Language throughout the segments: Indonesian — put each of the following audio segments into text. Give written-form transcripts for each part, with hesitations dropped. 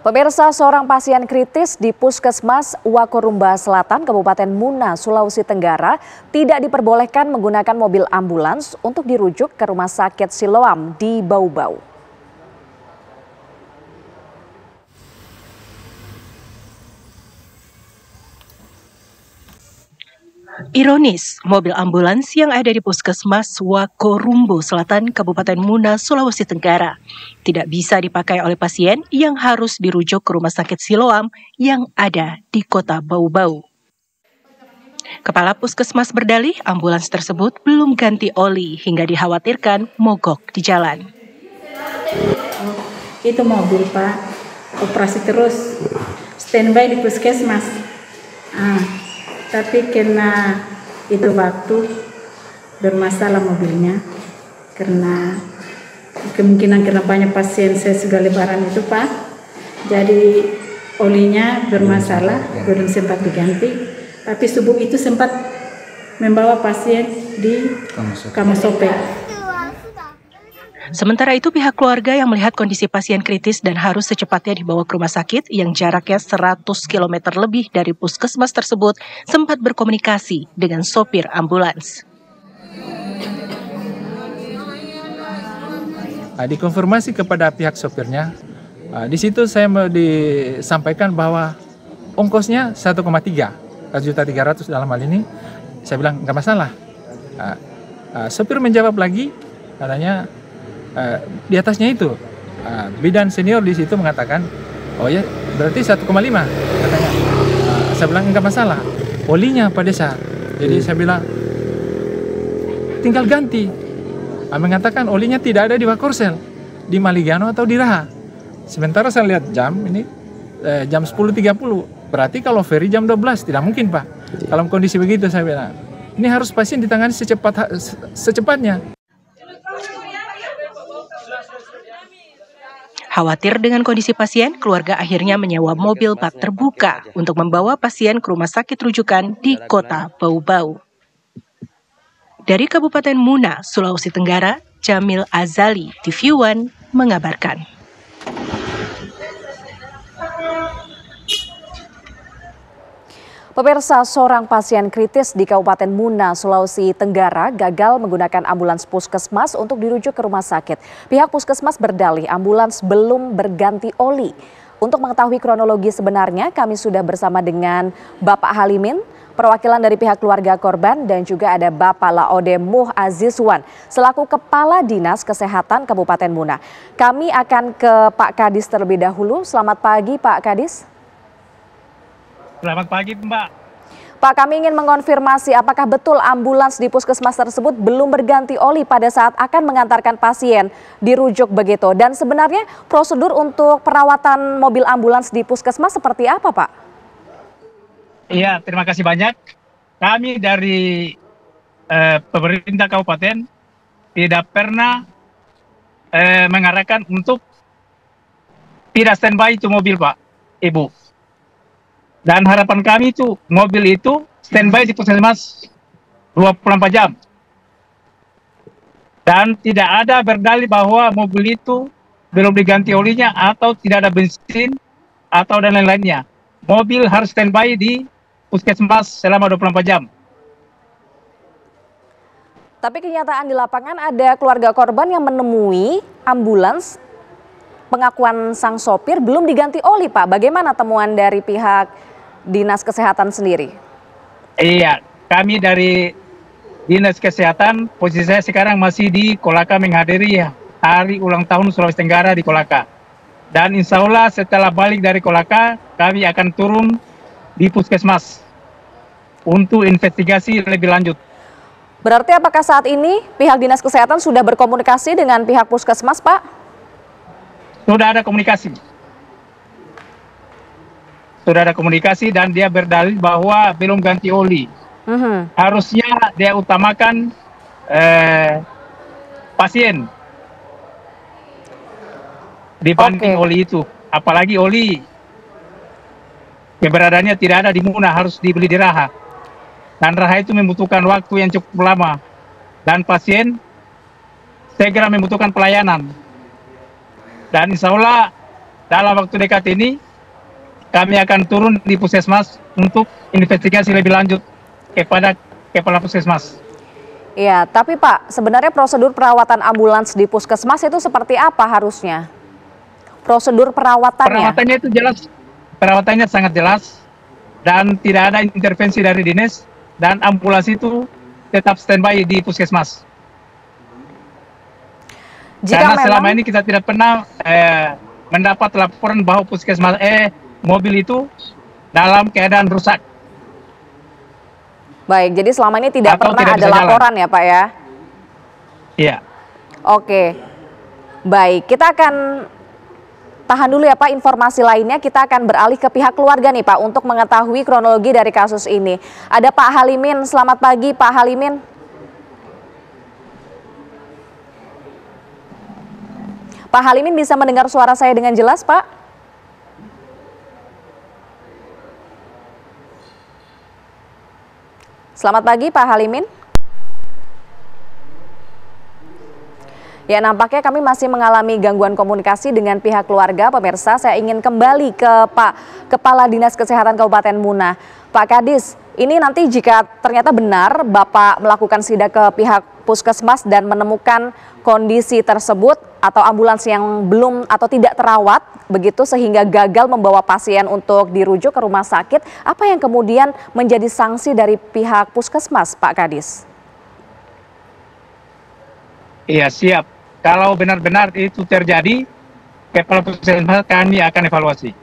Pemirsa, seorang pasien kritis di Puskesmas Wakorumba Selatan, Kabupaten Muna, Sulawesi Tenggara, tidak diperbolehkan menggunakan mobil ambulans untuk dirujuk ke Rumah Sakit Siloam di Bau-Bau. Ironis, mobil ambulans yang ada di Puskesmas Wakorumba Selatan, Kabupaten Muna, Sulawesi Tenggara, tidak bisa dipakai oleh pasien yang harus dirujuk ke Rumah Sakit Siloam yang ada di Kota Bau-Bau. Kepala Puskesmas berdalih ambulans tersebut belum ganti oli hingga dikhawatirkan mogok di jalan. Itu mobil Pak, operasi terus, standby di Puskesmas. Tapi kena itu waktu bermasalah mobilnya karena kemungkinan karena banyak pasien saya sudah lebaran itu Pak, jadi olinya bermasalah, belum sempat diganti. Tapi subuh itu sempat membawa pasien di Kamosope. Sementara itu pihak keluarga yang melihat kondisi pasien kritis dan harus secepatnya dibawa ke rumah sakit yang jaraknya 100 km lebih dari puskesmas tersebut sempat berkomunikasi dengan sopir ambulans. Dikonfirmasi kepada pihak sopirnya, di situ saya mau disampaikan bahwa ongkosnya 1,3 dalam hal ini. Saya bilang nggak masalah. Sopir menjawab lagi, katanya di atasnya itu bidan senior di situ mengatakan, oh ya berarti 1,5 katanya. Saya bilang enggak masalah, olinya pada saat. Jadi saya bilang tinggal ganti. Mengatakan olinya tidak ada di Wakorsel, di Maligano atau di Raha. Sementara saya lihat jam ini jam 10.30, berarti kalau ferry jam 12 tidak mungkin Pak. Kalau kondisi begitu saya bilang ini harus pasien ditangani secepatnya. Khawatir dengan kondisi pasien, keluarga akhirnya menyewa mobil bak terbuka untuk membawa pasien ke rumah sakit rujukan di Kota Bau-Bau. Dari Kabupaten Muna, Sulawesi Tenggara, Jamil Azali, TV One, mengabarkan. Pemirsa, seorang pasien kritis di Kabupaten Muna, Sulawesi Tenggara gagal menggunakan ambulans puskesmas untuk dirujuk ke rumah sakit. Pihak puskesmas berdalih ambulans belum berganti oli. Untuk mengetahui kronologi sebenarnya, kami sudah bersama dengan Bapak Halimin, perwakilan dari pihak keluarga korban, dan juga ada Bapak Laode Muh Azizwan, selaku Kepala Dinas Kesehatan Kabupaten Muna. Kami akan ke Pak Kadis terlebih dahulu. Selamat pagi Pak Kadis. Selamat pagi Mbak. Pak, kami ingin mengonfirmasi apakah betul ambulans di puskesmas tersebut belum berganti oli pada saat akan mengantarkan pasien dirujuk begitu. Dan sebenarnya prosedur untuk perawatan mobil ambulans di puskesmas seperti apa Pak? Iya, terima kasih banyak. Kami dari pemerintah kabupaten tidak pernah mengarahkan untuk tidak standby itu mobil Pak, Ibu. Dan harapan kami itu mobil itu standby di puskesmas 24 jam. Dan tidak ada berdalih bahwa mobil itu belum diganti olinya atau tidak ada bensin atau dan lain-lainnya. Mobil harus standby di puskesmas selama 24 jam. Tapi kenyataan di lapangan ada keluarga korban yang menemui ambulans pengakuan sang sopir belum diganti oli Pak. Bagaimana temuan dari pihak Dinas Kesehatan sendiri? Iya, kami dari Dinas Kesehatan, posisi saya sekarang masih di Kolaka menghadiri hari ulang tahun Sulawesi Tenggara di Kolaka. Dan insya Allah setelah balik dari Kolaka, kami akan turun di puskesmas untuk investigasi lebih lanjut. Berarti apakah saat ini pihak Dinas Kesehatan sudah berkomunikasi dengan pihak puskesmas Pak? Sudah ada komunikasi. Sudah ada komunikasi dan dia berdalil bahwa belum ganti oli. Harusnya dia utamakan pasien dibanding oli itu. Apalagi oli keberadaannya tidak ada di Muna, harus dibeli di Raha. Dan Raha itu membutuhkan waktu yang cukup lama. Dan pasien segera membutuhkan pelayanan. Dan insya Allah dalam waktu dekat ini kami akan turun di Puskesmas untuk investigasi lebih lanjut kepada Kepala Puskesmas. Iya, tapi Pak, sebenarnya prosedur perawatan ambulans di Puskesmas itu seperti apa harusnya? Prosedur perawatannya? Perawatannya itu jelas, perawatannya sangat jelas dan tidak ada intervensi dari dinas dan ambulans itu tetap standby di Puskesmas. Karena selama ini kita tidak pernah mendapat laporan bahwa Puskesmas mobil itu dalam keadaan rusak. Baik, jadi selama ini tidak Atau pernah tidak ada bisa laporan ya Pak ya? Iya. Oke, baik, kita akan tahan dulu ya Pak, informasi lainnya kita akan beralih ke pihak keluarga nih Pak untuk mengetahui kronologi dari kasus ini. Ada Pak Halimin, selamat pagi Pak Halimin. Pak Halimin bisa mendengar suara saya dengan jelas Pak? Selamat pagi Pak Halimin. Ya, nampaknya kami masih mengalami gangguan komunikasi dengan pihak keluarga. Pemirsa, saya ingin kembali ke Pak Kepala Dinas Kesehatan Kabupaten Muna. Pak Kadis, ini nanti jika ternyata benar Bapak melakukan sidak ke pihak Puskesmas dan menemukan kondisi tersebut atau ambulans yang belum atau tidak terawat, begitu sehingga gagal membawa pasien untuk dirujuk ke rumah sakit, apa yang kemudian menjadi sanksi dari pihak Puskesmas, Pak Kadis? Iya, siap. Kalau benar-benar itu terjadi, Kepala Puskesmas kami akan evaluasi.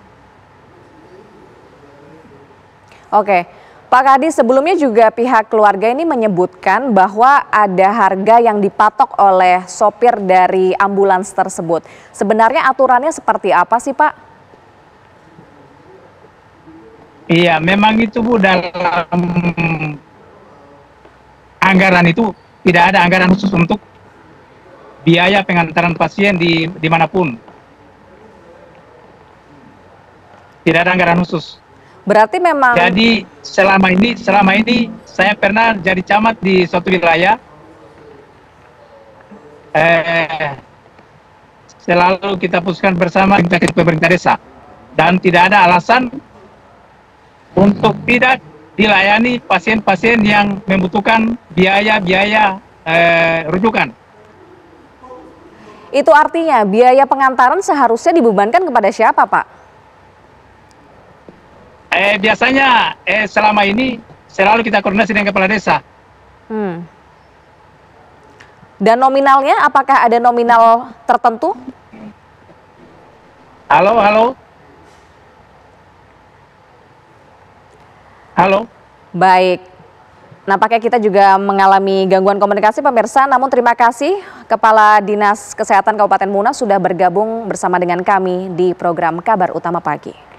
Oke, Pak Kadis, sebelumnya juga pihak keluarga ini menyebutkan bahwa ada harga yang dipatok oleh sopir dari ambulans tersebut. Sebenarnya aturannya seperti apa sih Pak? Iya, memang itu Bu, dalam anggaran itu tidak ada anggaran khusus untuk biaya pengantaran pasien dimanapun. Tidak ada anggaran khusus. Berarti memang. Jadi selama ini saya pernah jadi camat di suatu wilayah. Selalu kita putuskan bersama dengan pemerintah desa dan tidak ada alasan untuk tidak dilayani pasien-pasien yang membutuhkan biaya rujukan. Itu artinya biaya pengantaran seharusnya dibebankan kepada siapa Pak? Biasanya selama ini selalu kita koordinasi dengan kepala desa. Dan nominalnya, apakah ada nominal tertentu? Halo. Baik. Nampaknya kita juga mengalami gangguan komunikasi pemirsa, namun terima kasih Kepala Dinas Kesehatan Kabupaten Muna sudah bergabung bersama dengan kami di program Kabar Utama Pagi.